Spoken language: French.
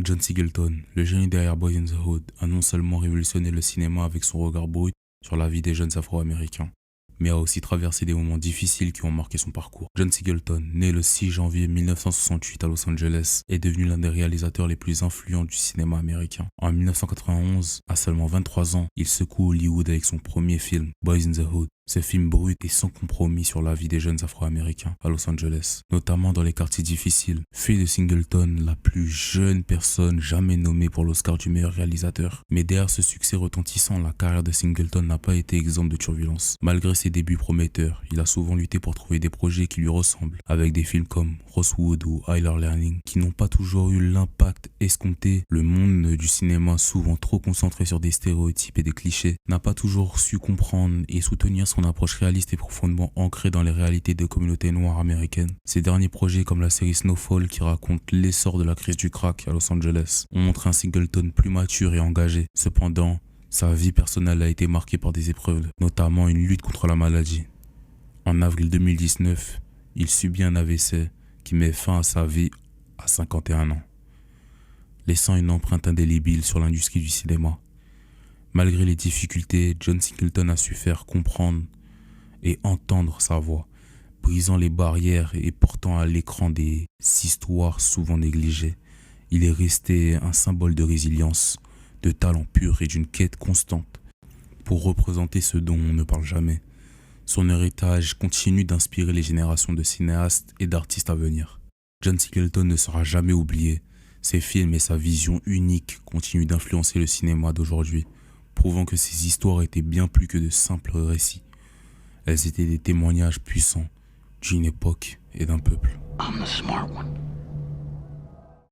John Singleton, le génie derrière Boys in the Hood, a non seulement révolutionné le cinéma avec son regard brut sur la vie des jeunes afro-américains, mais a aussi traversé des moments difficiles qui ont marqué son parcours. John Singleton, né le 6 janvier 1968 à Los Angeles, est devenu l'un des réalisateurs les plus influents du cinéma américain. En 1991, à seulement 23 ans, il secoue Hollywood avec son premier film, Boys in the Hood. Ce film brut et sans compromis sur la vie des jeunes afro-américains à Los Angeles, notamment dans les quartiers difficiles, fait de Singleton la plus jeune personne jamais nommée pour l'Oscar du meilleur réalisateur. Mais derrière ce succès retentissant, la carrière de Singleton n'a pas été exempte de turbulence. Malgré ses débuts prometteurs, il a souvent lutté pour trouver des projets qui lui ressemblent, avec des films comme Rosewood ou Higher Learning, qui n'ont pas toujours eu l'impact escompté. Le monde du cinéma, souvent trop concentré sur des stéréotypes et des clichés, n'a pas toujours su comprendre et soutenir son approche réaliste et profondément ancrée dans les réalités des communautés noires américaines. Ces derniers projets comme la série Snowfall qui raconte l'essor de la crise du crack à Los Angeles ont montré un Singleton plus mature et engagé. Cependant, sa vie personnelle a été marquée par des épreuves, notamment une lutte contre la maladie. En avril 2019, il subit un AVC qui met fin à sa vie à 51 ans, laissant une empreinte indélébile sur l'industrie du cinéma. Malgré les difficultés, John Singleton a su faire comprendre et entendre sa voix, brisant les barrières et portant à l'écran des histoires souvent négligées. Il est resté un symbole de résilience, de talent pur et d'une quête constante pour représenter ce dont on ne parle jamais. Son héritage continue d'inspirer les générations de cinéastes et d'artistes à venir. John Singleton ne sera jamais oublié. Ses films et sa vision unique continuent d'influencer le cinéma d'aujourd'hui, prouvant que ces histoires étaient bien plus que de simples récits. Elles étaient des témoignages puissants d'une époque et d'un peuple. I'm the smart one.